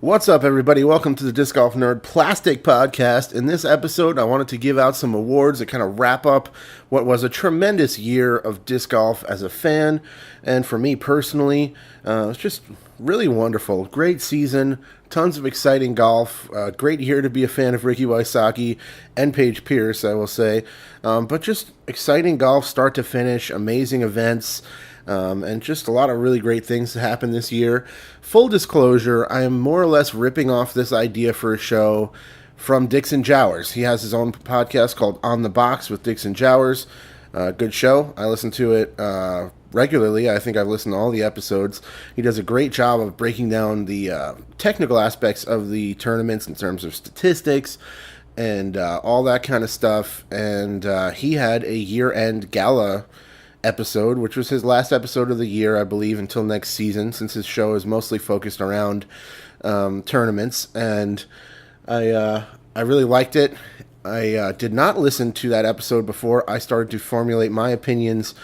What's up, everybody? Welcome to the Disc Golf Nerd Plastic Podcast. In this episode, I wanted to give out some awards that kind of wrap up what was a tremendous year of disc golf as a fan, and for me personally, it was just really wonderful. Great season, tons of exciting golf. Great year to be a fan of Ricky Wysocki and Paige Pierce, I will say. But just exciting golf, start to finish, amazing events. And just a lot of really great things to happen this year. Full disclosure, I am more or less ripping off this idea for a show from Dixon Jowers. He has his own podcast called On the Box with Dixon Jowers. Good show. I listen to it regularly. I think I've listened to all the episodes. He does a great job of breaking down the technical aspects of the tournaments in terms of statistics and all that kind of stuff. And he had a year-end gala episode, which was his last episode of the year, I believe, until next season, since his show is mostly focused around tournaments. And I really liked it. I did not listen to that episode before I started to formulate my opinions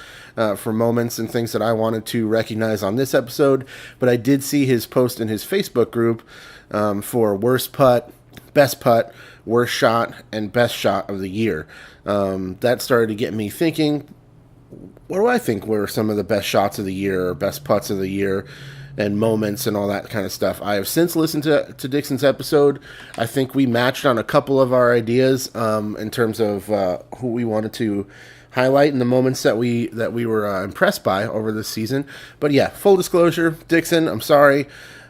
for moments and things that I wanted to recognize on this episode, but I did see his post in his Facebook group for worst putt, best putt, worst shot, and best shot of the year. That started to get me thinking, what do I think were some of the best shots of the year or best putts of the year and moments and all that kind of stuff. I have since listened to Dixon's episode. I think we matched on a couple of our ideas in terms of who we wanted to highlight and the moments that we were impressed by over this season. But yeah, full disclosure, Dixon, I'm sorry.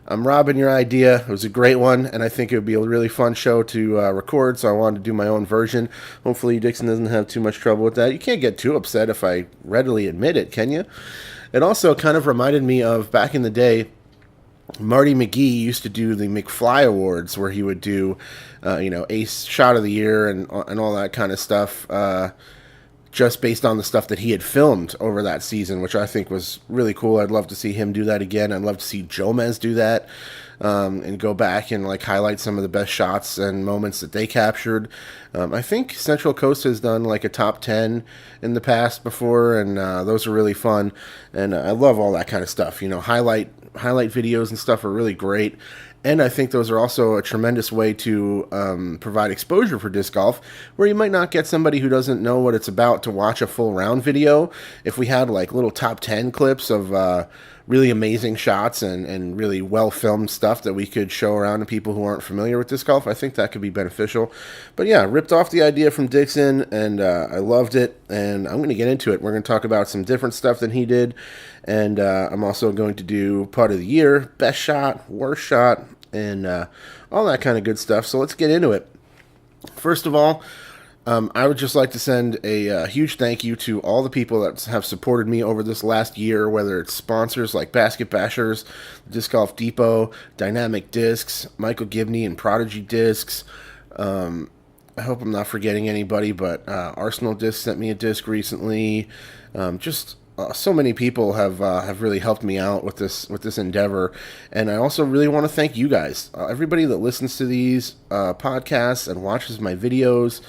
I'm robbing your idea. It was a great one, and I think it would be a really fun show to record, so I wanted to do my own version. Hopefully Dixon doesn't have too much trouble with that. You can't get too upset if I readily admit it, can you? It also kind of reminded me of back in the day, Marty McGee used to do the McFly Awards, where he would do, ace shot of the year and all that kind of stuff, just based on the stuff that he had filmed over that season, which I think was really cool. I'd love to see him do that again. I'd love to see Jomez do that and go back and highlight some of the best shots and moments that they captured. I think Central Coast has done a top 10 in the past before, and those are really fun. And I love all that kind of stuff. Highlight videos and stuff are really great. And I think those are also a tremendous way to provide exposure for disc golf, where you might not get somebody who doesn't know what it's about to watch a full round video. If we had little top 10 clips of really amazing shots and really well-filmed stuff that we could show around to people who aren't familiar with disc golf, I think that could be beneficial. But yeah, ripped off the idea from Dixon, and I loved it, and I'm going to get into it. We're going to talk about some different stuff than he did, and I'm also going to do putt of the year, best shot, worst shot, and all that kind of good stuff. So let's get into it. First of all, I would just like to send a huge thank you to all the people that have supported me over this last year, whether it's sponsors like Basket Bashers, Disc Golf Depot, Dynamic Discs, Michael Gibney and Prodigy Discs. I hope I'm not forgetting anybody, but Arsenal Discs sent me a disc recently. So many people have really helped me out with this endeavor, and I also really want to thank you guys, everybody that listens to these podcasts and watches my videos.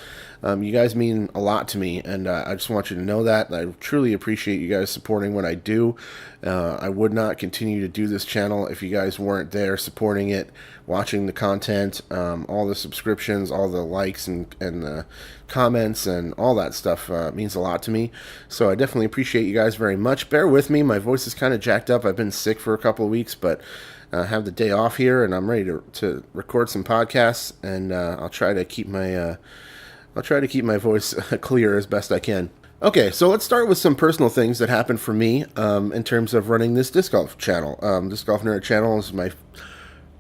You guys mean a lot to me, and I just want you to know that. I truly appreciate you guys supporting what I do. I would not continue to do this channel if you guys weren't there supporting it, watching the content, all the subscriptions, all the likes and the comments and all that stuff means a lot to me. So I definitely appreciate you guys very much. Bear with me. My voice is kind of jacked up. I've been sick for a couple of weeks, but I have the day off here, and I'm ready to record some podcasts, and I'll try to keep my voice clear as best I can. Okay, so let's start with some personal things that happened for me in terms of running this disc golf channel. Disc Golf Nerd channel is my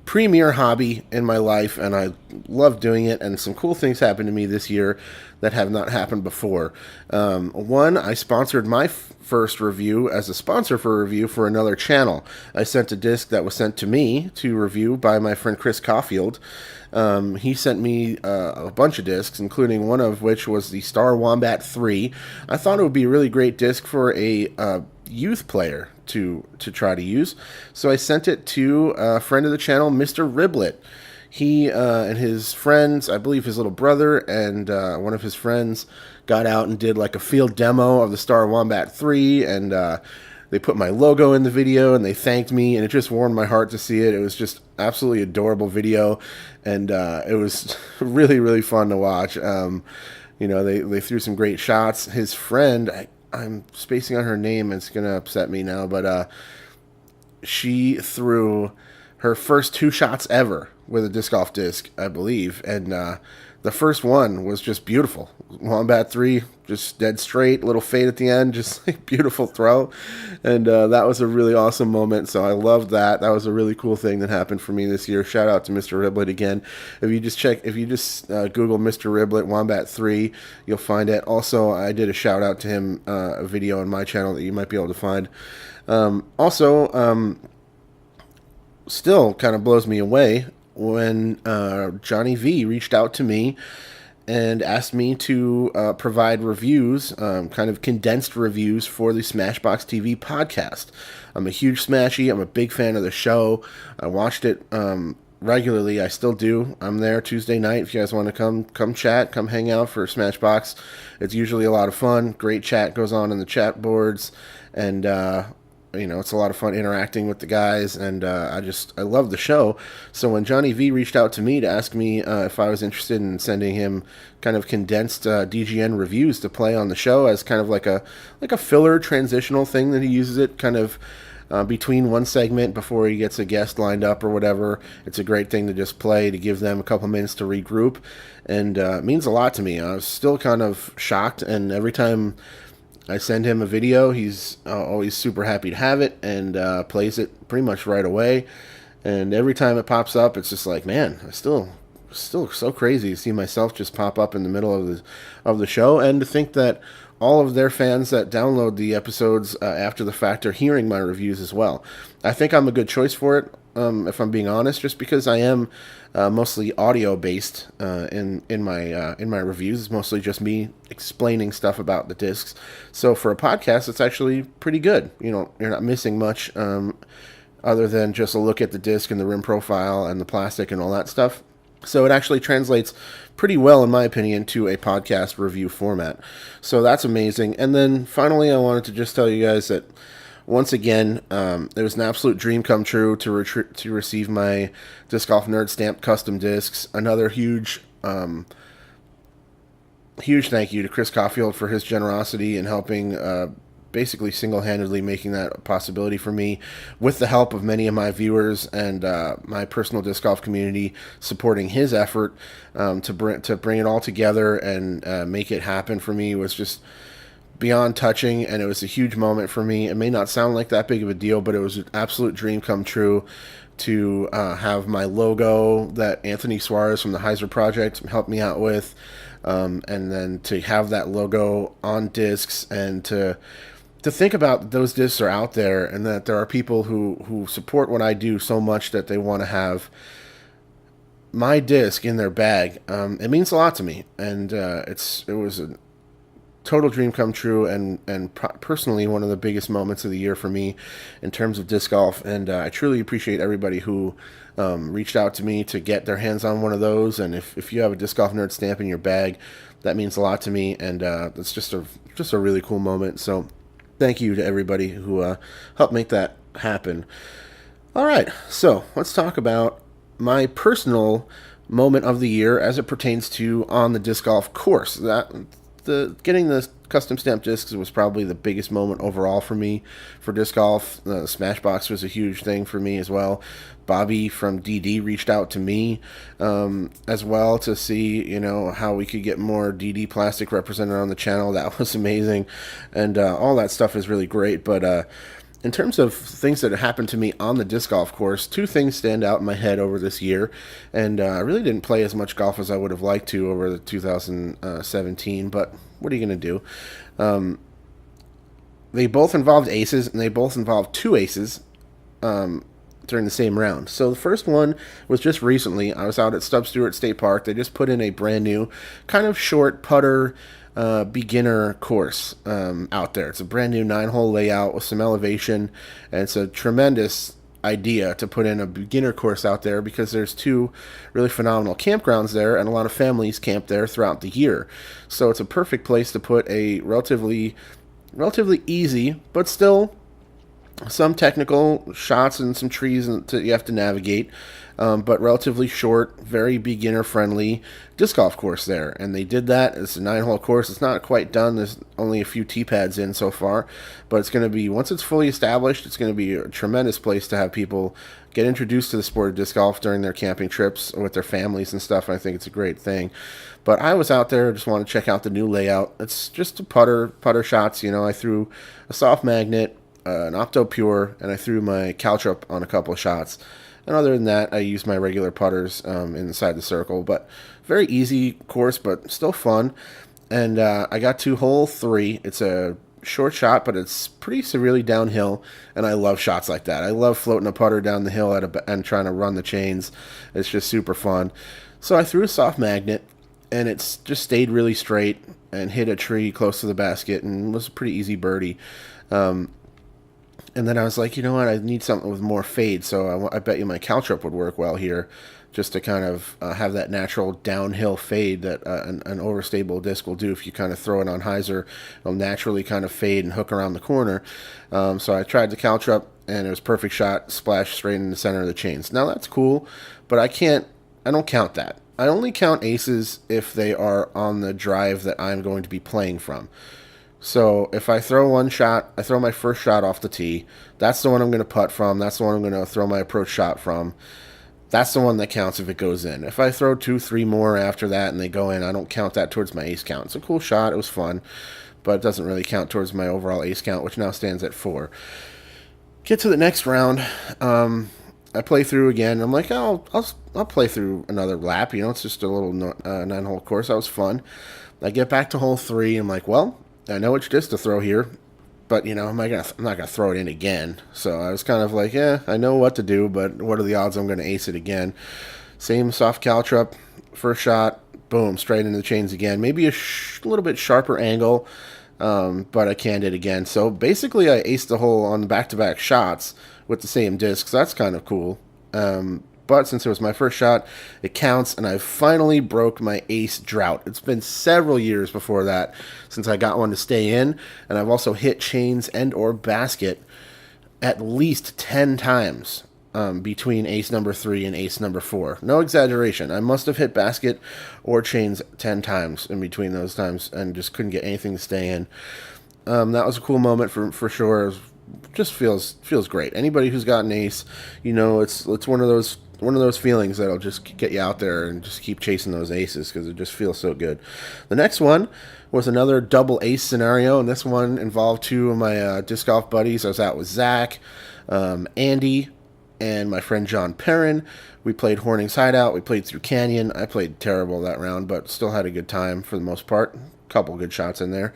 premier hobby in my life, and I love doing it, and some cool things happened to me this year that have not happened before. One, I sponsored my first review as a sponsor for a review for another channel. I sent a disc that was sent to me to review by my friend Chris Caulfield. He sent me a bunch of discs, including one of which was the Star Wombat 3. I thought it would be a really great disc for a youth player to try to use, so I sent it to a friend of the channel, Mr. Riblet. He and his friends, I believe his little brother and one of his friends, got out and did a field demo of the Star Wombat 3, and they put my logo in the video and they thanked me, and it just warmed my heart to see it. It was just absolutely adorable video, and it was really, really fun to watch. They threw some great shots. His friend, I'm spacing on her name. It's going to upset me now, but she threw her first 2 shots ever with a disc golf disc, I believe, and the first one was just beautiful. Wombat 3, just dead straight, little fade at the end, just like beautiful throw, and that was a really awesome moment. So I loved that. That was a really cool thing that happened for me this year. Shout out to Mr. Riblet again. If you just Google Mr. Riblet Wombat 3, you'll find it. Also, I did a shout out to him, a video on my channel that you might be able to find. Still kind of blows me away when Johnny V reached out to me and asked me to provide reviews, kind of condensed reviews for the Smashbox TV podcast. I'm a huge Smashy. I'm a big fan of the show. I watched it regularly. I still do. I'm there Tuesday night. If you guys want to come chat, come hang out for Smashbox. It's usually a lot of fun. Great chat goes on in the chat boards, and it's a lot of fun interacting with the guys, and I love the show. So when Johnny V reached out to me to ask me if I was interested in sending him kind of condensed DGN reviews to play on the show as kind of like a filler transitional thing that he uses it kind of between one segment before he gets a guest lined up or whatever, it's a great thing to just play to give them a couple minutes to regroup, and it means a lot to me. I was still kind of shocked, and every time I send him a video, he's always super happy to have it, and plays it pretty much right away. And every time it pops up, it's just like, man, I still so crazy to see myself just pop up in the middle of the show, and to think that all of their fans that download the episodes after the fact are hearing my reviews as well. I think I'm a good choice for it, if I'm being honest, just because I am mostly audio based in my reviews. It's mostly just me explaining stuff about the discs. So for a podcast, it's actually pretty good. You're not missing much other than just a look at the disc and the rim profile and the plastic and all that stuff. So it actually translates pretty well, in my opinion, to a podcast review format. So that's amazing. And then finally, I wanted to just tell you guys that once again, it was an absolute dream come true to receive my Disc Golf Nerd Stamped custom discs. Another huge thank you to Chris Caulfield for his generosity in helping basically single-handedly making that a possibility for me, with the help of many of my viewers and my personal disc golf community supporting his effort to bring it all together and make it happen for me was just beyond touching, and it was a huge moment for me. It may not sound like that big of a deal, but it was an absolute dream come true to have my logo that Anthony Suarez from the Heiser Project helped me out with, and then to have that logo on discs, and to think about those discs are out there, and that there are people who support what I do so much that they want to have my disc in their bag. It means a lot to me, and it was a total dream come true, and personally one of the biggest moments of the year for me in terms of disc golf. And I truly appreciate everybody who reached out to me to get their hands on one of those. And if you have a Disc Golf Nerd stamp in your bag, that means a lot to me, and it's just a really cool moment. So thank you to everybody who helped make that happen. All right, so let's talk about my personal moment of the year as it pertains to on the disc golf course. Getting the custom stamp discs was probably the biggest moment overall for me for disc golf. The Smashbox was a huge thing for me as well. Bobby from DD reached out to me as well to see, how we could get more DD plastic represented on the channel. That was amazing, and all that stuff is really great. But in terms of things that happened to me on the disc golf course, 2 things stand out in my head over this year, and I really didn't play as much golf as I would have liked to over the 2017, but what are you going to do? They both involved aces, and they both involved 2 aces during the same round. So the first one was just recently. I was out at Stub Stewart State Park. They just put in a brand new kind of short putter beginner course out there. It's a brand new 9-hole layout with some elevation, and it's a tremendous idea to put in a beginner course out there because there's 2 really phenomenal campgrounds there, and a lot of families camp there throughout the year. So it's a perfect place to put a relatively easy but still Some technical shots and some trees that you have to navigate, but relatively short, very beginner friendly disc golf course there. And they did that. It's a 9-hole course. It's not quite done. There's only a few tee pads in so far, but it's going to be, once it's fully established, it's going to be a tremendous place to have people get introduced to the sport of disc golf during their camping trips with their families and stuff. I think it's a great thing. But I was out there, just want to check out the new layout. It's just a putter shots. I threw a soft magnet, an Opto Pure, and I threw my Caltrop on a couple of shots. And other than that, I used my regular putters inside the circle. But very easy course, but still fun. And I got to hole 3. It's a short shot, but it's pretty severely downhill. And I love shots like that. I love floating a putter down the hill and trying to run the chains. It's just super fun. So I threw a soft magnet, and it's just stayed really straight and hit a tree close to the basket, and was a pretty easy birdie. And then I was like, you know what, I need something with more fade, so I bet you my Caltrop would work well here, just to kind of have that natural downhill fade that an overstable disc will do. If you kind of throw it on hyzer, it'll naturally kind of fade and hook around the corner. So I tried the Caltrop, and it was a perfect shot, splash straight in the center of the chains. Now that's cool, but I don't count that. I only count aces if they are on the drive that I'm going to be playing from. So if I throw one shot, I throw my first shot off the tee. That's the one I'm going to putt from. That's the one I'm going to throw my approach shot from. That's the one that counts if it goes in. If I throw 2, 3 more after that and they go in, I don't count that towards my ace count. It's a cool shot. It was fun, but it doesn't really count towards my overall ace count, which now stands at 4. Get to the next round. I play through again. I'm like, I'll play through another lap. It's just a little 9-hole course. That was fun. I get back to hole 3. I'm like, well, I know which disc to throw here, but I'm not gonna throw it in again. So I was kind of like, I know what to do, but what are the odds I'm gonna ace it again? Same soft Caltrop, first shot, boom, straight into the chains again. Maybe a little bit sharper angle, but I canned it again. So basically, I aced the hole on the back-to-back shots with the same discs. That's kind of cool. But since it was my first shot, it counts, and I finally broke my ace drought. It's been several years before that since I got one to stay in, and I've also hit chains and or basket at least 10 times between ace number 3 and ace number 4. No exaggeration. I must have hit basket or chains 10 times in between those times and just couldn't get anything to stay in. That was a cool moment for sure. Just feels great. Anybody who's got an ace, it's one of those feelings that'll just get you out there and just keep chasing those aces because it just feels so good. The next one was another double ace scenario, and this one involved 2 of my disc golf buddies. I was out with Zach, Andy, and my friend John Perrin. We played Horning's Hideout. We played through Canyon. I played terrible that round, but still had a good time for the most part. A couple good shots in there.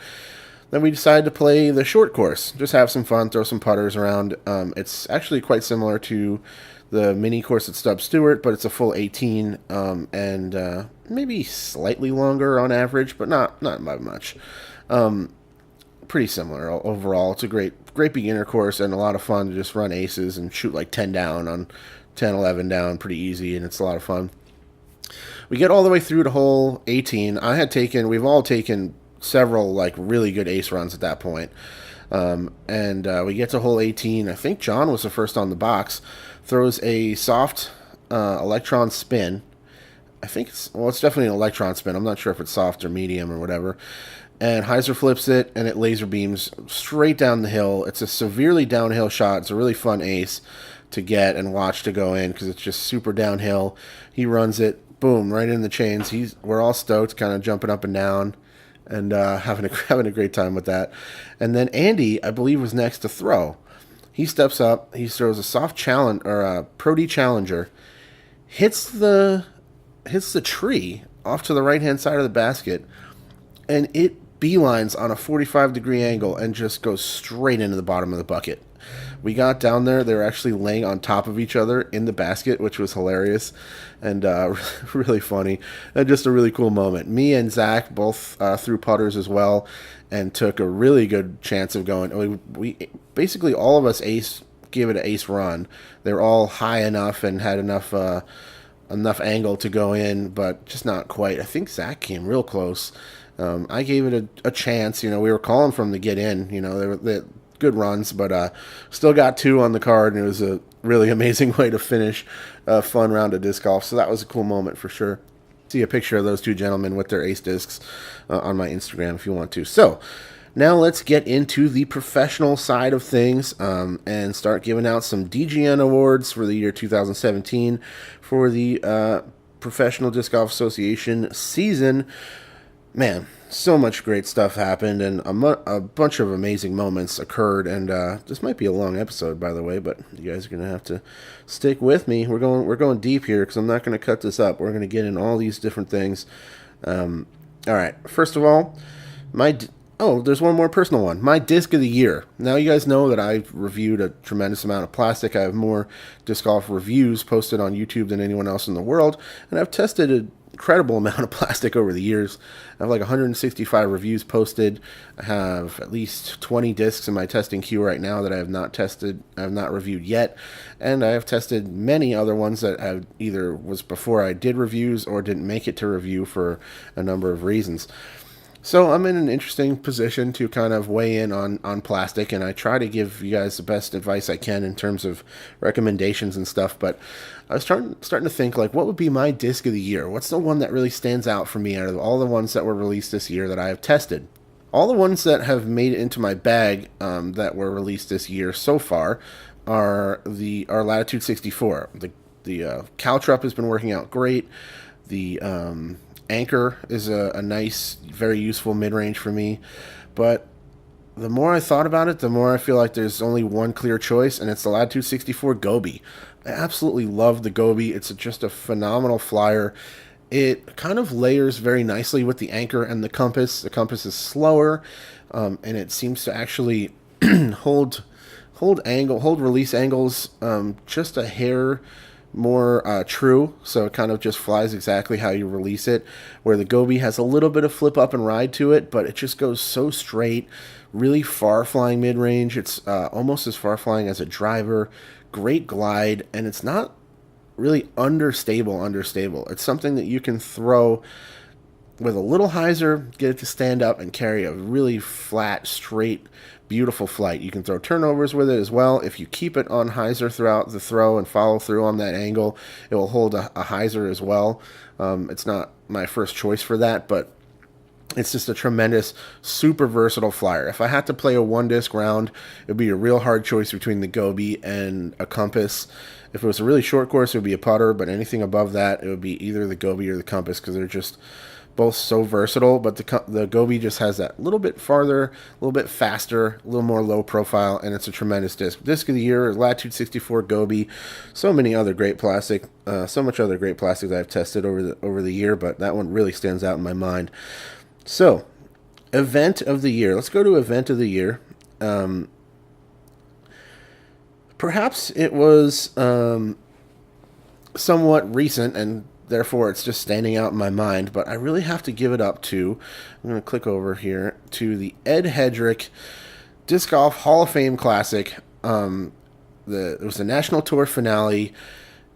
Then we decided to play the short course, just have some fun, throw some putters around. It's actually quite similar to the mini course at Stubb Stewart, but it's a full 18 and maybe slightly longer on average, but not by much. Pretty similar overall. It's a great beginner course and a lot of fun to just run aces and shoot like 10 down on 10, 11 down, pretty easy, and it's a lot of fun. We get all the way through to hole 18. We've all taken several like really good ace runs at that point. And we get to hole 18. I think John was the first on the box. Throws a soft electron spin. I think it's definitely an electron spin. I'm not sure if it's soft or medium or whatever. And hyzer flips it, and it laser beams straight down the hill. It's a severely downhill shot. It's a really fun ace to get and watch to go in because it's just super downhill. He runs it, boom, right in the chains. We're all stoked, kind of jumping up and down and having a great time with that. And then Andy, I believe, was next to throw. He steps up. He throws a soft challenge or a Pro D Challenger, hits the tree off to the right hand side of the basket, and it beelines on a 45-degree angle and just goes straight into the bottom of the bucket. We got down there. They were actually laying on top of each other in the basket, which was hilarious and really funny. And just a really cool moment. Me and Zach both threw putters as well and took a really good chance of going. We basically, all of us gave it an ace run. They were all high enough and had enough angle to go in, but just not quite. I think Zach came real close. I gave it a chance. We were calling for him to get in. good runs, but still got 2 on the card, and it was a really amazing way to finish a fun round of disc golf. So that was a cool moment for sure. See a picture of those 2 gentlemen with their ace discs on my Instagram if you want to. So now let's get into the professional side of things and start giving out some DGN awards for the year 2017 for the Professional Disc Golf Association season. Man, so much great stuff happened, and a bunch of amazing moments occurred, and this might be a long episode, by the way, but you guys are going to have to stick with me. We're going deep here, because I'm not going to cut this up. We're going to get in all these different things. All right, first of all, there's one more personal one. My disc of the year. Now, you guys know that I've reviewed a tremendous amount of plastic. I have more disc golf reviews posted on YouTube than anyone else in the world, and I've tested an incredible amount of plastic over the years. I have like 165 reviews posted. I have at least 20 discs in my testing queue right now that I have not tested, I have not reviewed yet, and I have tested many other ones that have either was before I did reviews or didn't make it to review for a number of reasons. So I'm in an interesting position to kind of weigh in on plastic, and I try to give you guys the best advice I can in terms of recommendations and stuff, but I was starting to think, like, what would be my disc of the year? What's the one that really stands out for me out of all the ones that were released this year that I have tested? All the ones that have made it into my bag that were released this year so far are Latitude 64. The Caltrup has been working out great. The Anchor is a nice, very useful mid-range for me, but the more I thought about it, the more I feel like there's only one clear choice, and it's the Latitude 64 Gobi. I absolutely love the Gobi. It's just a phenomenal flyer. It kind of layers very nicely with the Anchor and the Compass. The Compass is slower, and it seems to actually hold release angles just a hair more true, so it kind of just flies exactly how you release it, where the Gobi has a little bit of flip up and ride to it, but it just goes so straight, really far flying mid-range. It's almost as far flying as a driver, great glide, and it's not really understable. It's something that you can throw with a little hyzer, get it to stand up and carry a really flat, straight, beautiful flight. You can throw turnovers with it as well. If you keep it on hyzer throughout the throw and follow through on that angle, it will hold a hyzer as well. It's not my first choice for that, but it's just a tremendous, super versatile flyer. If I had to play a one-disc round, it would be a real hard choice between the Gobi and a Compass. If it was a really short course, it would be a putter, but anything above that, it would be either the Gobi or the Compass, because they're just both so versatile. But the Gobi just has that little bit farther, a little bit faster, a little more low profile, and it's a tremendous disc. Disc of the year is Latitude 64 Gobi. So many other great plastic, so much other great plastic that I've tested over the year, but that one really stands out in my mind. So, event of the year. Let's go to event of the year. Perhaps it was somewhat recent, and therefore it's just standing out in my mind, but I really have to give it up to, I'm going to click over here, to the Ed Hedrick Disc Golf Hall of Fame Classic. It was the National Tour finale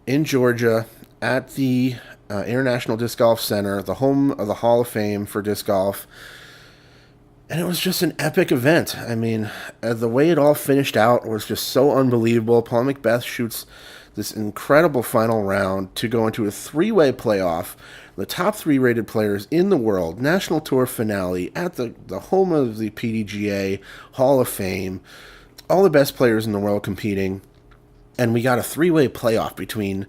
in Georgia at the International Disc Golf Center, the home of the Hall of Fame for disc golf. And it was just an epic event. I mean, the way it all finished out was just so unbelievable. Paul McBeth shoots this incredible final round to go into a three-way playoff. The top 3 rated players in the world, National Tour finale at the home of the PDGA Hall of Fame. All the best players in the world competing. And we got a 3-way playoff between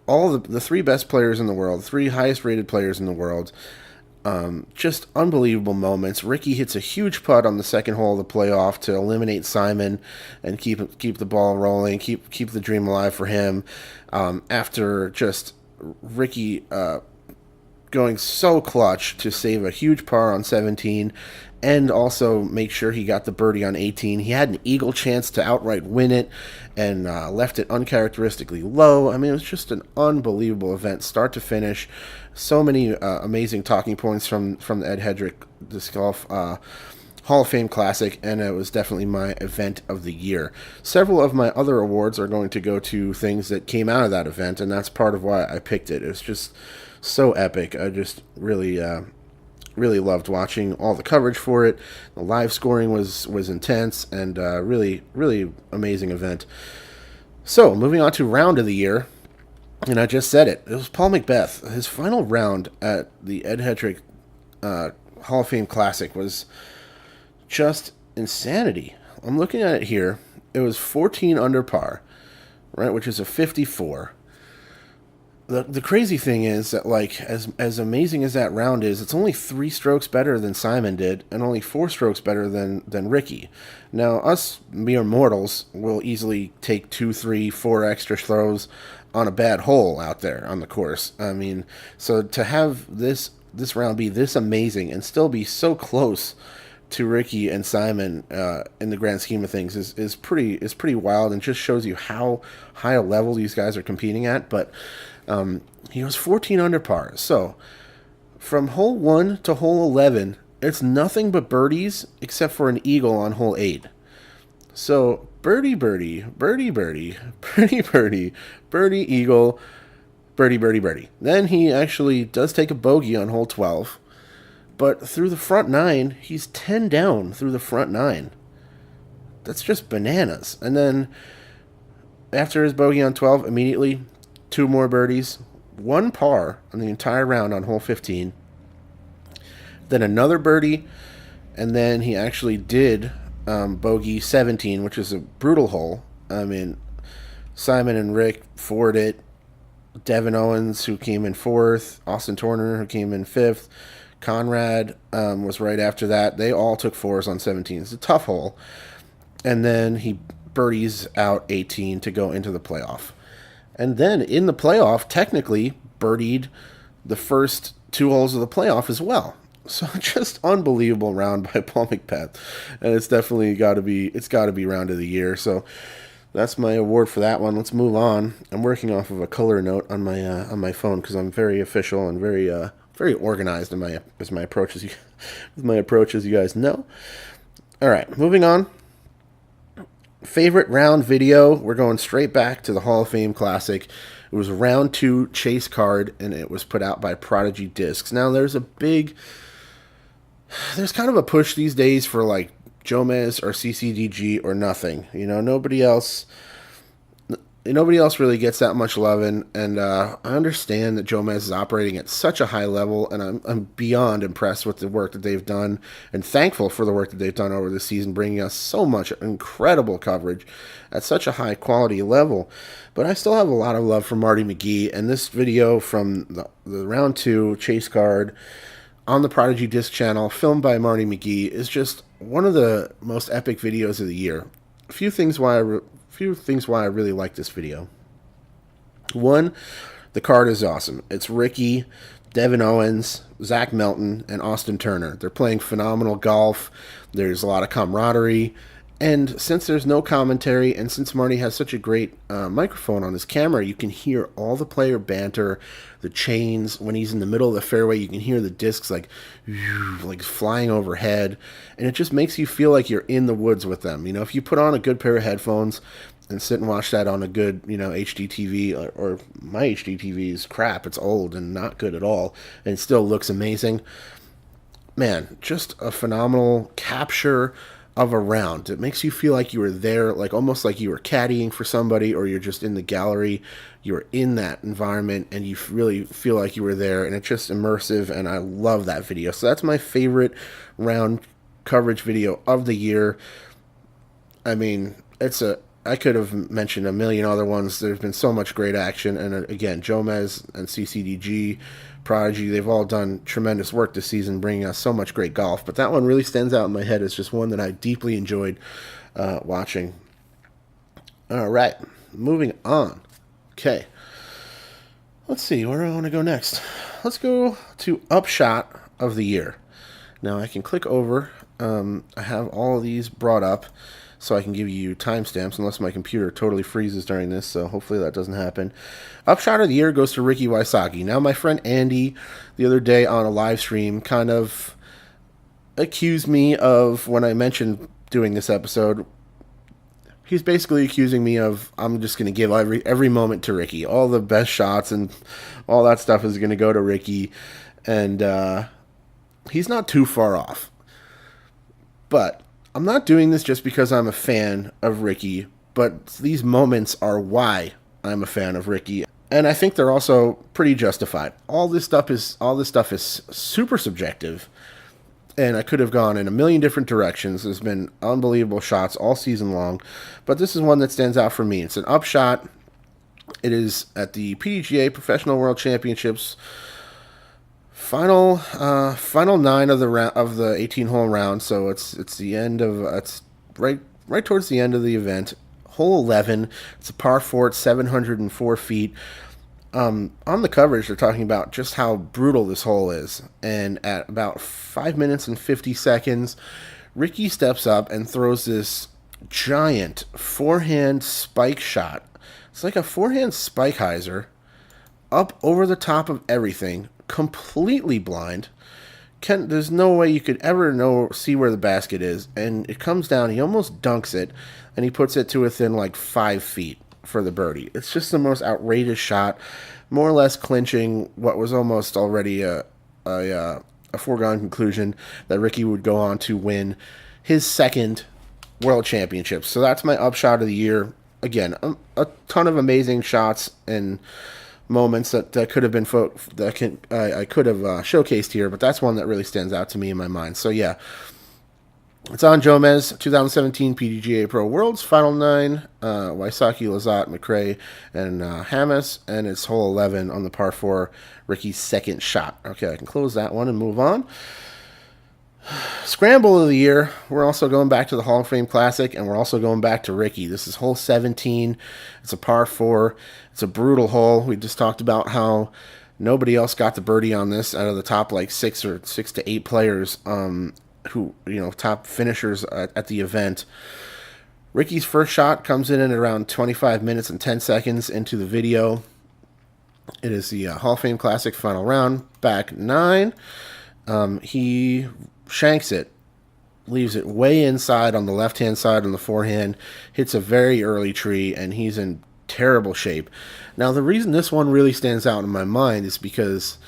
all the 3 best players in the world, 3 highest rated players in the world. Just unbelievable moments. Ricky hits a huge putt on the second hole of the playoff to eliminate Simon and keep the ball rolling, keep the dream alive for him. After just Ricky going so clutch to save a huge par on 17 and also make sure he got the birdie on 18. He had an eagle chance to outright win it and left it uncharacteristically low. I mean, it was just an unbelievable event, start to finish. So many amazing talking points from the Ed Hedrick Disc Golf Hall of Fame Classic, and it was definitely my event of the year. Several of my other awards are going to go to things that came out of that event, and that's part of why I picked it. It's just so epic. I just really really loved watching all the coverage for it. The live scoring was intense, and really, really amazing event. So, moving on to round of the year, and I just said it. It was Paul McBeth. His final round at the Ed Hedrick Hall of Fame Classic was just insanity. I'm looking at it here. It was 14 under par, right, which is a 54. The crazy thing is that, like, as amazing as that round is, it's only 3 strokes better than Simon did, and only 4 strokes better than Ricky. Now, us mere mortals will easily take 2, 3, 4 extra throws on a bad hole out there on the course. I mean, so to have this round be this amazing and still be so close to Ricky and Simon in the grand scheme of things is pretty wild, and just shows you how high a level these guys are competing at. But he was 14 under par. So from hole 1 to hole 11, it's nothing but birdies except for an eagle on hole 8. So birdie, birdie, birdie, birdie, birdie, birdie, birdie, eagle, birdie, birdie, birdie. Then he actually does take a bogey on hole 12. But through the front 9, he's 10 down through the front 9. That's just bananas. And then after his bogey on 12, immediately 2 more birdies, 1 par on the entire round on hole 15. Then another birdie, and then he actually did bogey 17, which is a brutal hole. I mean, Simon and Rick forward it. Devin Owens, who came in 4th. Austin Turner, who came in 5th. Conrad was right after that. They all took 4s on 17. It's a tough hole. And then he birdies out 18 to go into the playoff. And then in the playoff, technically birdied the first 2 holes of the playoff as well. So just unbelievable round by Paul McBeth. And it's definitely got to be round of the year. So that's my award for that one. Let's move on. I'm working off of a color note on my phone because I'm very official and very organized in my approach, as you guys know. All right, moving on. Favorite round video. We're going straight back to the Hall of Fame Classic. It was round 2 chase card, and it was put out by Prodigy Discs. Now there's kind of a push these days for like Jomez or CCDG or nothing. You know, nobody else really gets that much love, and I understand that Jomez is operating at such a high level, and I'm beyond impressed with the work that they've done, and thankful for the work that they've done over the season, bringing us so much incredible coverage at such a high quality level. But I still have a lot of love for Marty McGee, and this video from the round 2 chase card on the Prodigy Disc channel, filmed by Marty McGee, is just one of the most epic videos of the year. A few things why I really like this video. One, the card is awesome. It's Ricky, Devin Owens, Zach Melton, and Austin Turner. They're playing phenomenal golf. There's a lot of camaraderie. And since there's no commentary, and since Marty has such a great microphone on his camera, you can hear all the player banter, the chains. When he's in the middle of the fairway, you can hear the discs like flying overhead. And it just makes you feel like you're in the woods with them. You know, if you put on a good pair of headphones and sit and watch that on a good, HD TV, or my HD TV is crap. It's old and not good at all, and it still looks amazing. Man, just a phenomenal capture of a round. It makes you feel like you were there, like almost like you were caddying for somebody, or you're just in the gallery. You're in that environment, and you really feel like you were there, and it's just immersive, and I love that video. So that's my favorite round coverage video of the year. I mean, I could have mentioned a million other ones. There's been so much great action, and again, Jomez and CCDG, Prodigy, they've all done tremendous work this season, bringing us so much great golf. But that one really stands out in my head as just one that I deeply enjoyed watching. All right, moving on. Okay, let's see, where do I want to go next? Let's go to Upshot of the Year. Now I can click over. I have all of these brought up, so I can give you timestamps, unless my computer totally freezes during this, so hopefully that doesn't happen. Upshot of the year goes to Ricky Wysocki. Now, my friend Andy, the other day on a live stream, kind of accused me of, when I mentioned doing this episode, he's basically accusing me of, I'm just going to give every moment to Ricky. All the best shots and all that stuff is going to go to Ricky. And he's not too far off. But I'm not doing this just because I'm a fan of Ricky, but these moments are why I'm a fan of Ricky. And I think they're also pretty justified. All this stuff is super subjective, and I could have gone in a million different directions. There's been unbelievable shots all season long, but this is one that stands out for me. It's an upshot. It is at the PDGA Professional World Championships final 9 of the 18-hole round. So it's the end of it's right towards the end of the event. Hole 11. It's a par 4 at 704 feet. On the coverage, they're talking about just how brutal this hole is. And at about 5 minutes and 50 seconds, Ricky steps up and throws this giant forehand spike shot. It's like a forehand spike hyzer up over the top of everything, completely blind. There's no way you could ever see where the basket is. And it comes down, he almost dunks it, and he puts it to within like 5 feet for the birdie. It's just the most outrageous shot, more or less clinching what was almost already a foregone conclusion that Ricky would go on to win his second World Championship. So that's my upshot of the year. Again, a ton of amazing shots and moments that could have been I could have showcased here, but that's one that really stands out to me in my mind. So yeah. It's on Jomez, 2017 PDGA Pro Worlds, Final 9, Wysocki, Lazat, McRae, and Hamas, and it's hole 11 on the par 4, Ricky's second shot. Okay, I can close that one and move on. Scramble of the year, we're also going back to the Hall of Fame Classic, and we're also going back to Ricky. This is hole 17. It's a par 4. It's a brutal hole. We just talked about how nobody else got the birdie on this out of the top like 6 to 8 players. Who, top finishers at the event. Ricky's first shot comes in at around 25 minutes and 10 seconds into the video. It is the Hall of Fame Classic final round, back 9. He shanks it, leaves it way inside on the left-hand side on the forehand, hits a very early tree, and he's in terrible shape. Now, the reason this one really stands out in my mind is because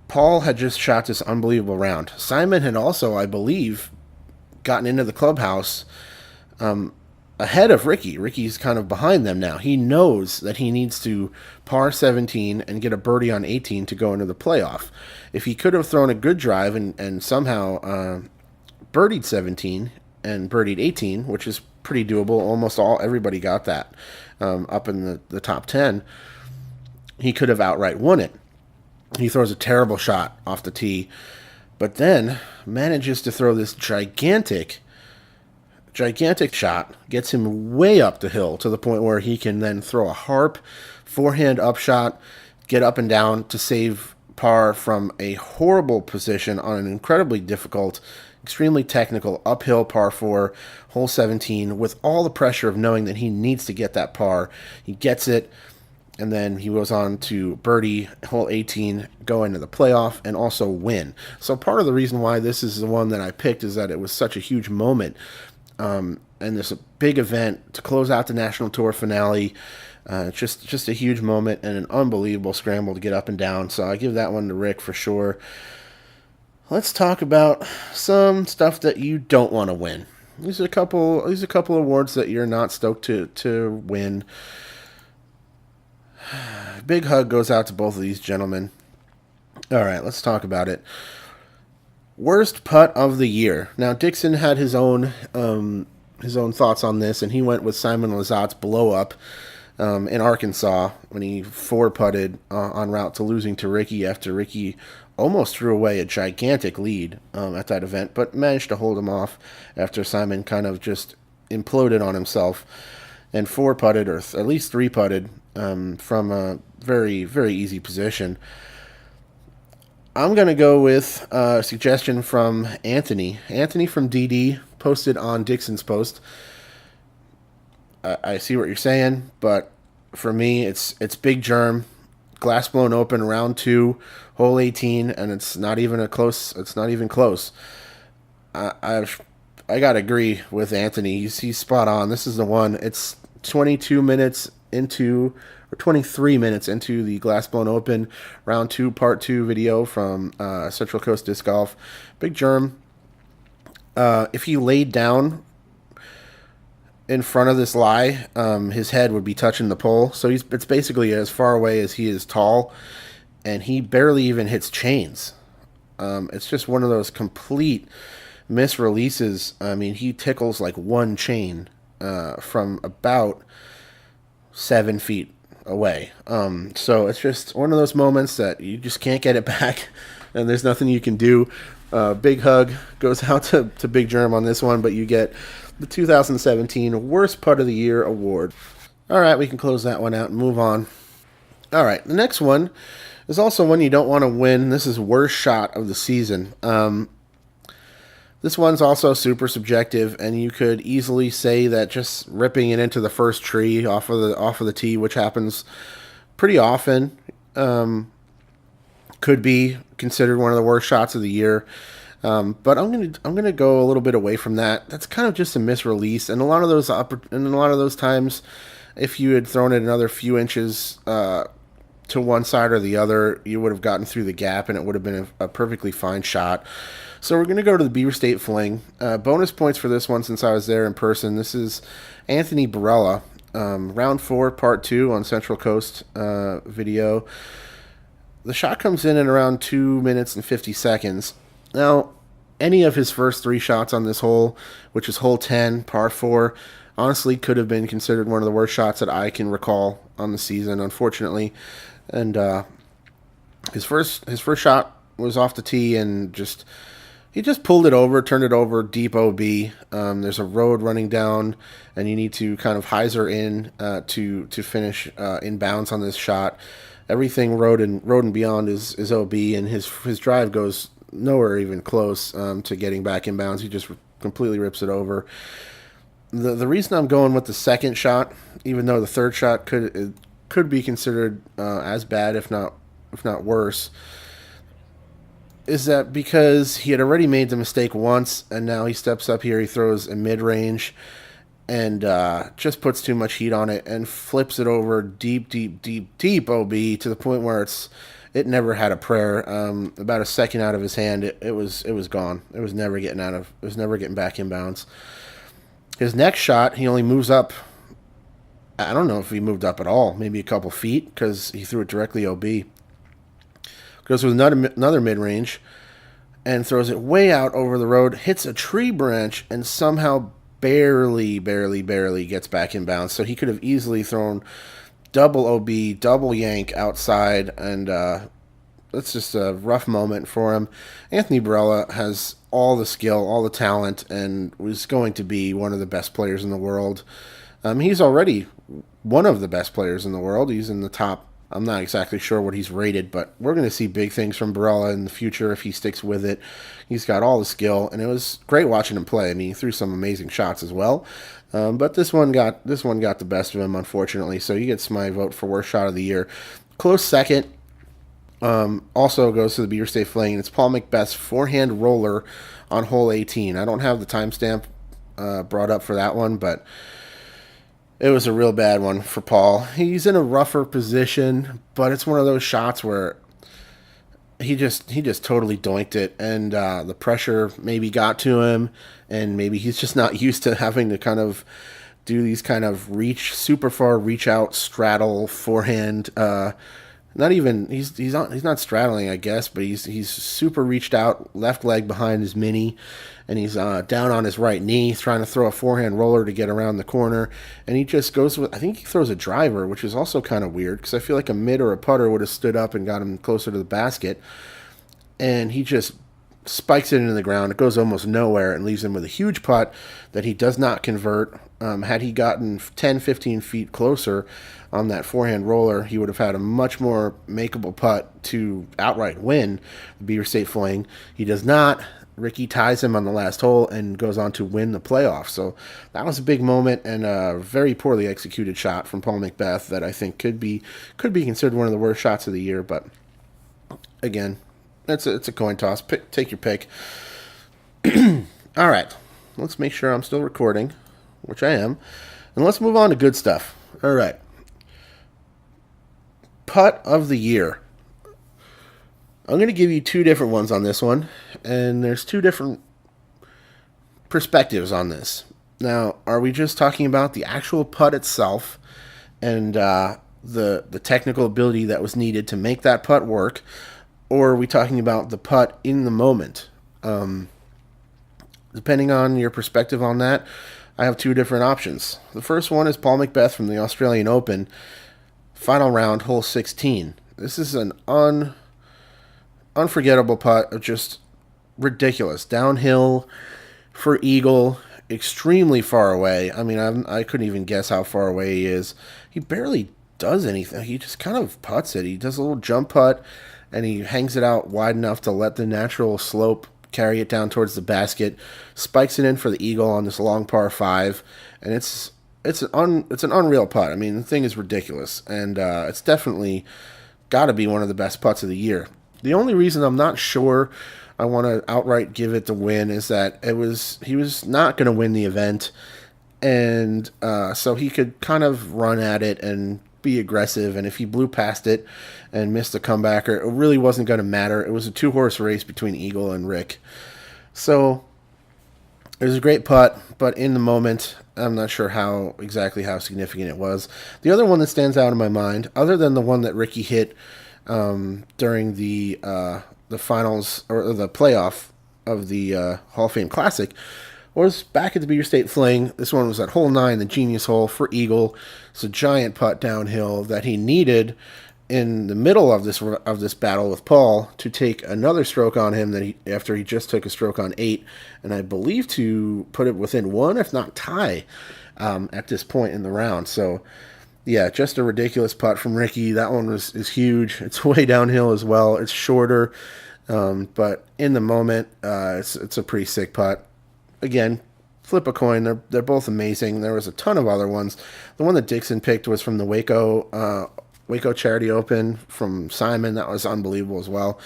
Paul had just shot this unbelievable round. Simon had also, I believe, gotten into the clubhouse ahead of Ricky. Ricky's kind of behind them now. He knows that he needs to par 17 and get a birdie on 18 to go into the playoff. If he could have thrown a good drive and somehow birdied 17 and birdied 18, which is pretty doable, everybody got that up in the top 10, he could have outright won it. He throws a terrible shot off the tee, but then manages to throw this gigantic shot, gets him way up the hill to the point where he can then throw a harp, forehand upshot, get up and down to save par from a horrible position on an incredibly difficult, extremely technical uphill par 4, hole 17, with all the pressure of knowing that he needs to get that par. He gets it. And then he goes on to birdie hole 18, go into the playoff, and also win. So part of the reason why this is the one that I picked is that it was such a huge moment. And this big event to close out the National Tour finale. Just a huge moment and an unbelievable scramble to get up and down. So I give that one to Rick for sure. Let's talk about some stuff that you don't want to win. These are a couple awards that you're not stoked to win. Big hug goes out to both of these gentlemen. All right, let's talk about it. Worst putt of the year. Now, Dixon had his own thoughts on this, and he went with Simon Lazat's blow up in Arkansas when he 4-putted en route to losing to Ricky after Ricky almost threw away a gigantic lead at that event, but managed to hold him off after Simon kind of just imploded on himself and 4-putted, or at least 3-putted, from a very, very easy position. I'm going to go with a suggestion from Anthony. Anthony from DD posted on Dixon's post. I see what you're saying, but for me, it's Big Germ, glass blown open, round 2, hole 18, and it's not even close. I got to agree with Anthony. He's spot on. This is the one. It's 22 minutes into or 23 minutes into the Glass Blown Open Round 2 Part 2 video from Central Coast Disc Golf. Big Germ, if he laid down in front of this lie, his head would be touching the pole. So it's basically as far away as he is tall, and he barely even hits chains. It's just one of those complete misreleases. I mean, he tickles like one chain from about 7 feet away. So it's just one of those moments that you just can't get it back, and there's nothing you can do. Big hug goes out to Big Germ on this one, but you get the 2017 Worst Putt of the Year award. All right, we can close that one out and move on. All right, the next one is also one you don't want to win. This is Worst Shot of the Season. This one's also super subjective, and you could easily say that just ripping it into the first tree off of the tee, which happens pretty often, could be considered one of the worst shots of the year. But I'm gonna go a little bit away from that. That's kind of just a misrelease, and a lot of those times, if you had thrown it another few inches to one side or the other, you would have gotten through the gap, and it would have been a perfectly fine shot. So we're gonna go to the Beaver State Fling. Bonus points for this one since I was there in person. This is Anthony Barella, round 4, part 2 on Central Coast video. The shot comes in at around 2 minutes and 50 seconds. Now, any of his first 3 shots on this hole, which is hole 10, par 4, honestly could have been considered one of the worst shots that I can recall on the season, unfortunately. And his first shot was off the tee, and he just pulled it over, turned it over, deep OB. There's a road running down, and you need to kind of hyzer in to finish in bounds on this shot. Everything road and beyond is OB, and his drive goes nowhere even close to getting back in bounds. He just completely rips it over. The reason I'm going with the second shot, even though the third shot could be considered as bad, if not worse, is that because he had already made the mistake once, and now he steps up here, he throws a mid-range, and just puts too much heat on it and flips it over deep OB to the point where it never had a prayer. About a second out of his hand, it was gone. It was never getting back in bounds. His next shot, he only moves up. I don't know if he moved up at all, maybe a couple feet, because he threw it directly OB. Goes with another mid-range and throws it way out over the road, hits a tree branch, and somehow barely gets back in bounds. So he could have easily thrown double OB, double yank outside, and that's just a rough moment for him. Anthony Barella has all the skill, all the talent, and was going to be one of the best players in the world. He's already one of the best players in the world. He's in the top. I'm not exactly sure what he's rated, but we're going to see big things from Barella in the future if he sticks with it. He's got all the skill, and it was great watching him play. I mean, he threw some amazing shots as well. But this one got the best of him, unfortunately. So he gets my vote for worst shot of the year. Close second also goes to the Beaver State Fling, and it's Paul McBeth's forehand roller on hole 18. I don't have the timestamp brought up for that one, but it was a real bad one for Paul. He's in a rougher position, but it's one of those shots where he just totally doinked it, and the pressure maybe got to him, and maybe he's just not used to having to kind of do these kind of super far reach out straddle forehand. Not even he's not straddling, I guess, but he's super reached out, left leg behind his mini, and he's down on his right knee trying to throw a forehand roller to get around the corner, and he just goes with, I think he throws a driver, which is also kind of weird because I feel like a mid or a putter would have stood up and got him closer to the basket, and he just spikes it into the ground. It goes almost nowhere and leaves him with a huge putt that he does not convert. Had he gotten 10, 15 feet closer on that forehand roller, he would have had a much more makeable putt to outright win the Beaver State Fling. He does not. Ricky ties him on the last hole and goes on to win the playoff. So that was a big moment and a very poorly executed shot from Paul McBeth that I think could be considered one of the worst shots of the year. But again, it's a coin toss. Take your pick. All right, let's make sure I'm still recording, which I am, and let's move on to good stuff. All right. putt of the year. I'm going to give you two different ones on this one, and there's two different perspectives on this. Now, are we just talking about the actual putt itself and the technical ability that was needed to make that putt work, or are we talking about the putt in the moment? Depending on your perspective on that, I have two different options. The first one is Paul McBeth from the Australian Open, final round, hole 16. This is an unforgettable putt of just ridiculous. Downhill for eagle, extremely far away. I mean, I couldn't even guess how far away he is. He barely does anything. He just kind of putts it. He does a little jump putt, and he hangs it out wide enough to let the natural slope carry it down towards the basket, spikes it in for the eagle on this long par 5, and it's an unreal putt. I mean, the thing is ridiculous, and it's definitely got to be one of the best putts of the year. The only reason I'm not sure I want to outright give it the win is that he was not going to win the event, and so he could kind of run at it and be aggressive, and if he blew past it and missed a comebacker, it really wasn't going to matter. It was a 2-horse race between Eagle and Rick. So it was a great putt, but in the moment, I'm not sure how significant it was. The other one that stands out in my mind, other than the one that Ricky hit during the finals or the playoff of the Hall of Fame Classic, was back at the Beaver State Fling. This one was at hole 9, the genius hole for eagle. It's a giant putt downhill that he needed in the middle of this battle with Paul to take another stroke on him after he just took a stroke on 8, and I believe to put it within 1, if not tie, at this point in the round. So yeah, just a ridiculous putt from Ricky. That one is huge. It's way downhill as well. It's shorter, but in the moment, it's a pretty sick putt. Again, flip a coin. They're both amazing. There was a ton of other ones. The one that Dixon picked was from the Waco Charity Open from Simon. That was unbelievable as well.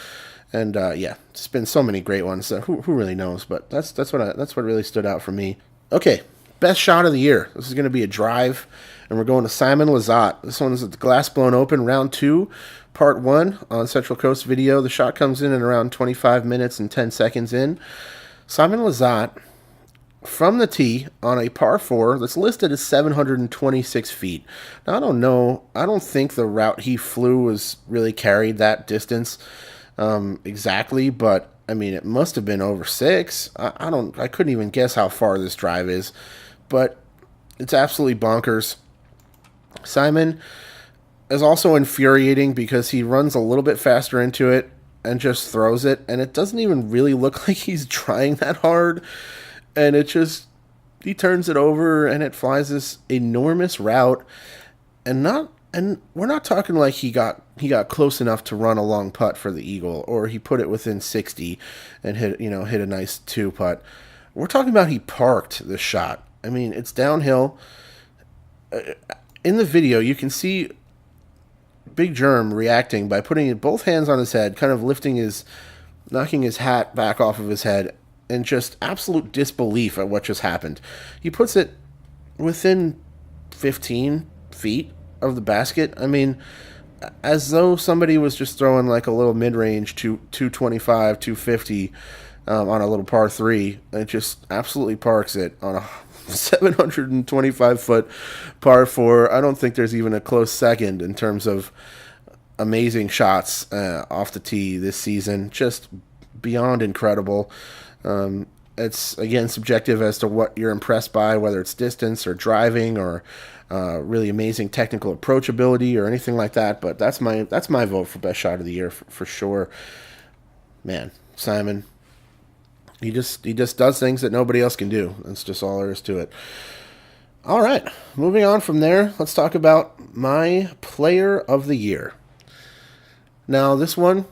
And yeah, it's been so many great ones. So who really knows? But that's what really stood out for me. Okay, best shot of the year. This is going to be a drive, and we're going to Simon Lizotte. This one is at the Glass Blown Open, round 2, part 1 on Central Coast Video. The shot comes in at around 25 minutes and 10 seconds in. Simon Lizotte, from the tee on a par 4 that's listed as 726 feet. Now, I don't know. I don't think the route he flew was really carried that distance exactly, but I mean, it must have been over 6. I couldn't even guess how far this drive is, but it's absolutely bonkers. Simon is also infuriating because he runs a little bit faster into it and just throws it, and it doesn't even really look like he's trying that hard. And he turns it over, and it flies this enormous route, and we're not talking like he got close enough to run a long putt for the eagle, or he put it within 60 and hit a nice 2 putt. We're talking about he parked the shot. I mean, it's downhill. In the video, you can see Big Germ reacting by putting both hands on his head, kind of knocking his hat back off of his head, and just absolute disbelief at what just happened. He puts it within 15 feet of the basket. I mean, as though somebody was just throwing like a little mid-range 225, 250 on a little par 3, and just absolutely parks it on a 725-foot par 4. I don't think there's even a close second in terms of amazing shots off the tee this season. Just beyond incredible. It's, again, subjective as to what you're impressed by, whether it's distance or driving or really amazing technical approachability or anything like that. But that's my vote for best shot of the year for sure. Man, Simon, he just does things that nobody else can do. That's just all there is to it. All right, moving on from there, let's talk about my player of the year. Now, this one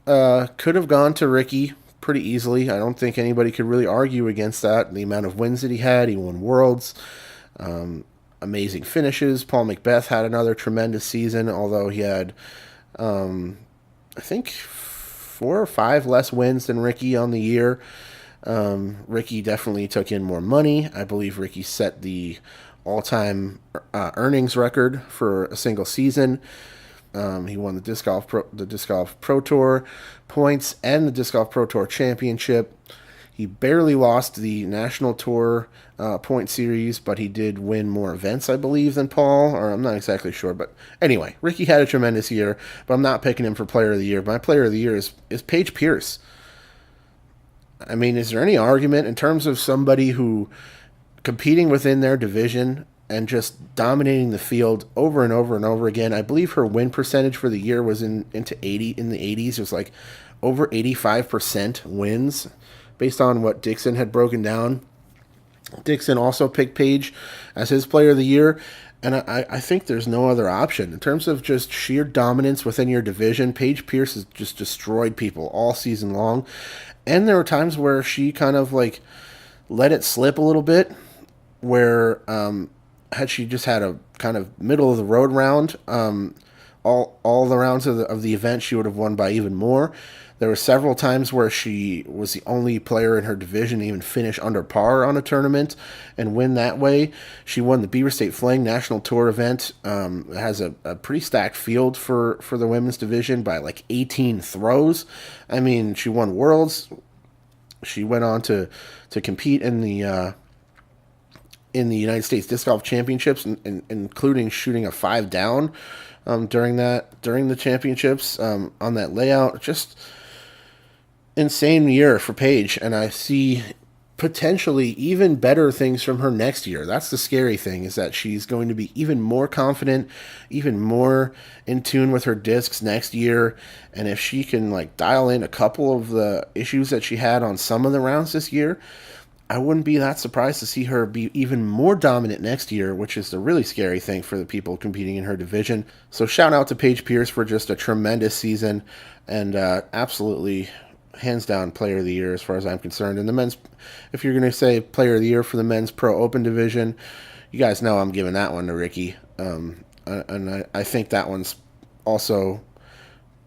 could have gone to Ricky pretty easily. I don't think anybody could really argue against that. The amount of wins that he had, he won Worlds, amazing finishes. Paul McBeth had another tremendous season, although he had, I think, 4 or 5 less wins than Ricky on the year. Ricky definitely took in more money. I believe Ricky set the all-time earnings record for a single season. He won the Disc Golf Pro Tour points and the Disc Golf Pro Tour Championship. He barely lost the National Tour point series, but he did win more events, I believe, than Paul, or I'm not exactly sure. But anyway, Ricky had a tremendous year, but I'm not picking him for Player of the Year. My Player of the Year is Paige Pierce. I mean, is there any argument in terms of somebody who competing within their division and just dominating the field over and over and over again? I believe her win percentage for the year was in the 80s. It was like over 85% wins based on what Dixon had broken down. Dixon also picked Paige as his Player of the Year, and I think there's no other option. In terms of just sheer dominance within your division, Paige Pierce has just destroyed people all season long. And there were times where she kind of like let it slip a little bit, where had she just had a kind of middle of the road round, all the rounds of the event, she would have won by even more. There were several times where she was the only player in her division to even finish under par on a tournament and win that way. She won the Beaver State Fling National Tour event. It has a pretty stacked field for the women's division by like 18 throws. I mean, she won Worlds. She went on to compete in the United States Disc Golf Championships, including shooting a 5 down during the championships on that layout. Just insane year for Paige, and I see potentially even better things from her next year. That's the scary thing, is that she's going to be even more confident, even more in tune with her discs next year. And if she can like dial in a couple of the issues that she had on some of the rounds this year, I wouldn't be that surprised to see her be even more dominant next year, which is the really scary thing for the people competing in her division. So shout out to Paige Pierce for just a tremendous season, and absolutely hands down Player of the Year as far as I'm concerned. And the men's, if you're going to say Player of the Year for the men's Pro Open division, you guys know I'm giving that one to Ricky. And I think that one's also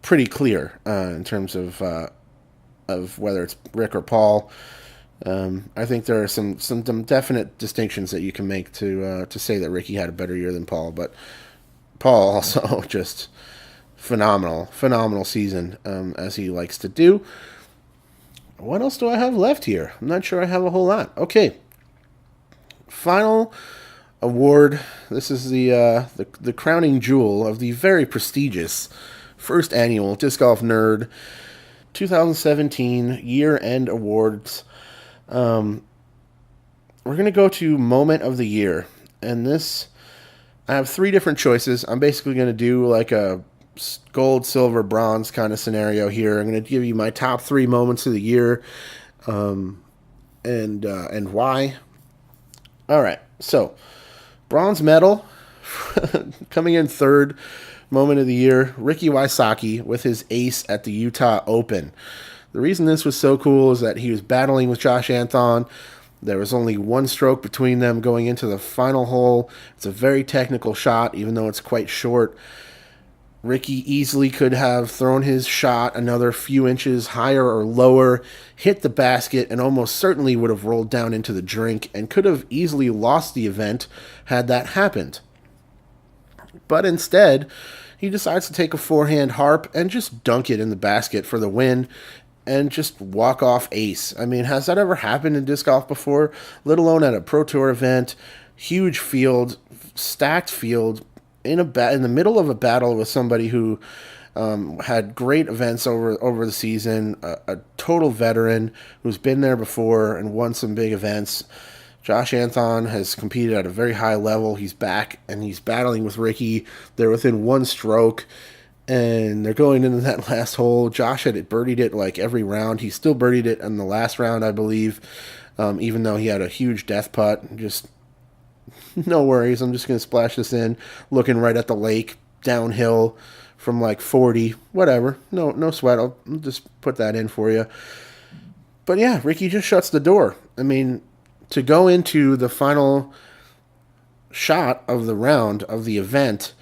pretty clear in terms of whether it's Rick or Paul. I think there are some definite distinctions that you can make to say that Ricky had a better year than Paul, but Paul also just phenomenal season, as he likes to do. What else do I have left here? I'm not sure I have a whole lot. Okay, final award. This is the crowning jewel of the very prestigious first annual Disc Golf Nerd 2017 year-end awards. We're going to go to Moment of the Year. And this, I have 3 different choices. I'm basically going to do like a gold, silver, bronze kind of scenario here. I'm going to give you my top 3 moments of the year, and why. All right. So, bronze medal, coming in third moment of the year, Ricky Wysocki with his ace at the Utah Open. The reason this was so cool is that he was battling with Josh Anthon. There was only 1 stroke between them going into the final hole. It's a very technical shot, even though it's quite short. Ricky easily could have thrown his shot another few inches higher or lower, hit the basket, and almost certainly would have rolled down into the drink and could have easily lost the event had that happened. But instead, he decides to take a forehand harp and just dunk it in the basket for the win and just walk off ace. I mean, has that ever happened in disc golf before? Let alone at a Pro Tour event, huge field, stacked field, in the middle of a battle with somebody who had great events over the season, a total veteran who's been there before and won some big events. Josh Anthon has competed at a very high level. He's back, and he's battling with Ricky. They're within 1 stroke, and they're going into that last hole. Josh had birdied it like every round. He still birdied it in the last round, I believe, even though he had a huge death putt. Just no worries. I'm just going to splash this in, looking right at the lake, downhill from like 40, whatever. No sweat. I'll just put that in for you. But yeah, Ricky just shuts the door. I mean, to go into the final shot of the round of the event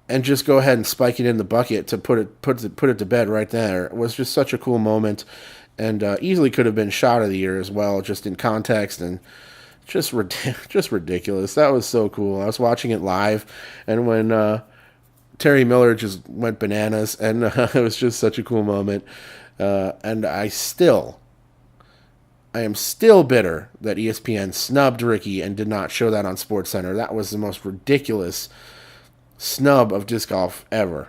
and just go ahead and spike it in the bucket to put it to bed right there, it was just such a cool moment, and easily could have been shot of the year as well, just in context, and just ridiculous. That was so cool. I was watching it live, and when Terry Miller just went bananas, and it was just such a cool moment. And I am still bitter that ESPN snubbed Ricky and did not show that on SportsCenter. That was the most ridiculous snub of disc golf ever.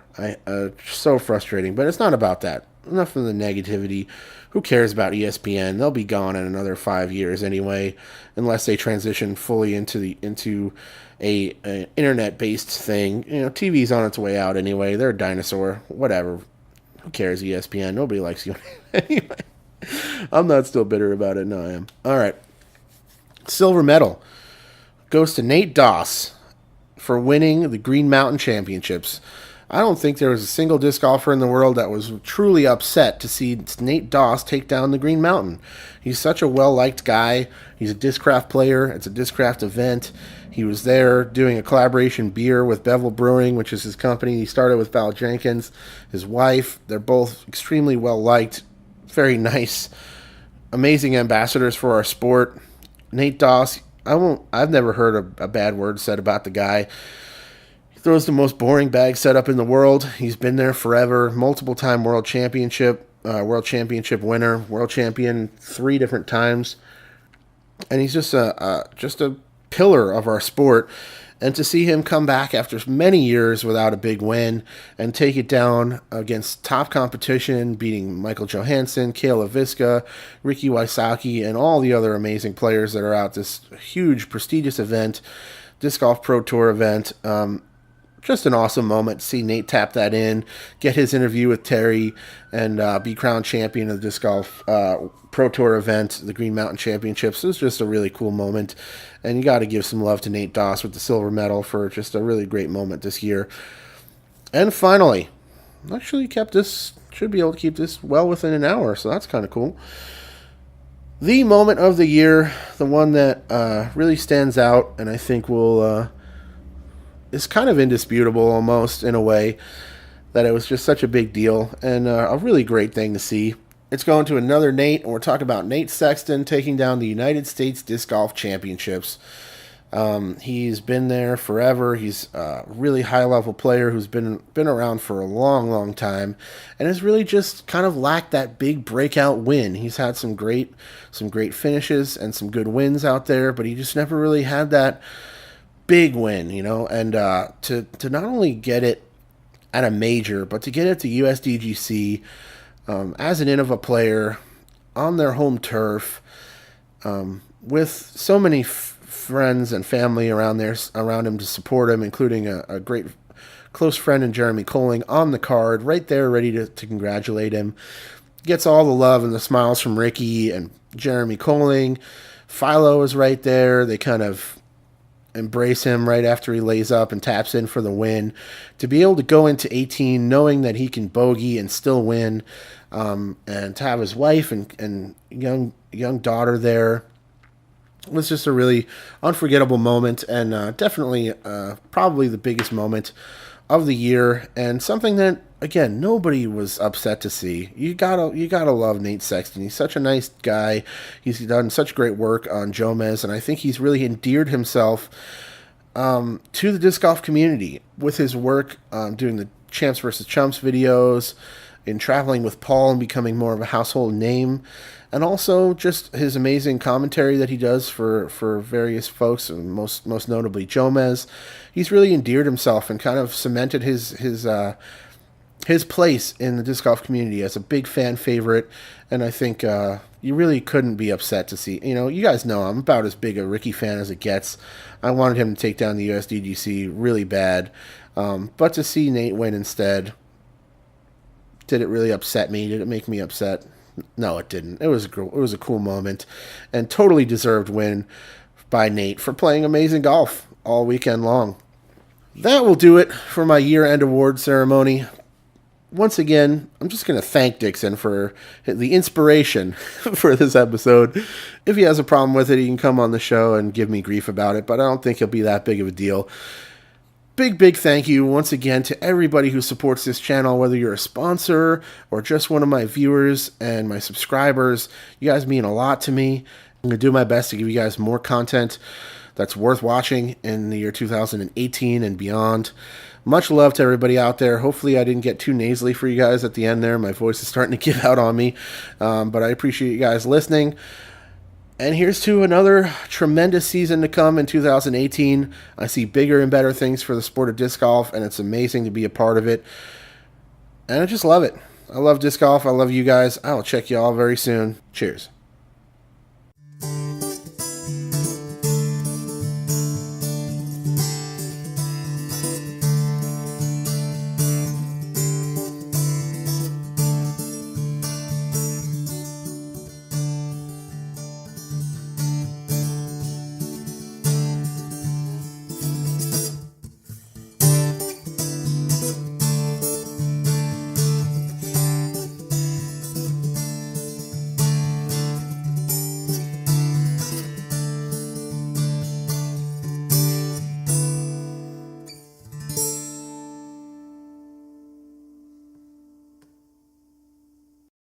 So frustrating, but it's not about that. Enough of the negativity. Who cares about ESPN? They'll be gone in another 5 years anyway, unless they transition fully into a internet-based thing. TV's on its way out anyway. They're a dinosaur. Whatever. Who cares, ESPN? Nobody likes you anyway. I'm not still bitter about it. No, I am. All right. Silver medal goes to Nate Doss for winning the Green Mountain Championships. I don't think there was a single disc golfer in the world that was truly upset to see Nate Doss take down the Green Mountain. He's such a well-liked guy. He's a Discraft player. It's a Discraft event. He was there doing a collaboration beer with Bevel Brewing, which is his company. He started with Val Jenkins, his wife. They're both extremely well-liked, very nice, amazing ambassadors for our sport. Nate Doss, I've never heard a bad word said about the guy. Throws the most boring bag setup in the world. He's been there forever. Multiple-time world championship winner, world champion 3 different times, and he's just a pillar of our sport. And to see him come back after many years without a big win and take it down against top competition, beating Michael Johansson, Kale LaVisca, Ricky Wysocki, and all the other amazing players that are out this huge, prestigious event, Disc Golf Pro Tour event. Just an awesome moment to see Nate tap that in, get his interview with Terry, and be crowned champion of the Disc Golf Pro Tour event, the Green Mountain Championships. It was just a really cool moment, and you got to give some love to Nate Doss with the silver medal for just a really great moment this year. And finally, actually should be able to keep this well within an hour, so that's kind of cool. The moment of the year, the one that really stands out, and I think is kind of indisputable almost in a way, that it was just such a big deal and a really great thing to see. It's going to another Nate, and we're talking about Nate Sexton taking down the United States Disc Golf Championships. He's been there forever. He's a really high-level player who's been around for a long, long time, and has really just kind of lacked that big breakout win. He's had some great finishes and some good wins out there, but he just never really had that big win, and to not only get it at a major, but to get it to USDGC as an Innova player on their home turf, with so many friends and family around him to support him, including a great close friend in Jeremy Colling on the card, right there ready to congratulate him. Gets all the love and the smiles from Ricky and Jeremy Colling. Philo is right there. They kind of embrace him right after he lays up and taps in for the win. To be able to go into 18 knowing that he can bogey and still win, and to have his wife and young daughter there, was just a really unforgettable moment, and definitely probably the biggest moment of the year, and something that, again, nobody was upset to see. You gotta love Nate Sexton. He's such a nice guy. He's done such great work on Jomez, and I think he's really endeared himself to the disc golf community with his work doing the Champs vs. Chumps videos, in traveling with Paul and becoming more of a household name, and also just his amazing commentary that he does for various folks, and most notably Jomez. He's really endeared himself and kind of cemented his place in the disc golf community as a big fan favorite, and I think you really couldn't be upset to see. You guys know I'm about as big a Ricky fan as it gets. I wanted him to take down the USDGC really bad, but to see Nate win instead, did it really upset me? Did it make me upset? No, it didn't. It was a cool moment, and totally deserved win by Nate for playing amazing golf all weekend long. That will do it for my year-end award ceremony. Once again, I'm just going to thank Dixon for the inspiration for this episode. If he has a problem with it, he can come on the show and give me grief about it, but I don't think he'll be that big of a deal. Big thank you once again to everybody who supports this channel, whether you're a sponsor or just one of my viewers and my subscribers. You guys mean a lot to me. I'm going to do my best to give you guys more content that's worth watching in the year 2018 and beyond. much love to everybody out there. Hopefully I didn't get too nasally for you guys at the end there. My voice is starting to give out on me. But I appreciate you guys listening. And here's to another tremendous season to come in 2018. I see bigger and better things for the sport of disc golf, and it's amazing to be a part of it. And I just love it. I love disc golf. I love you guys. I'll check you all very soon. Cheers.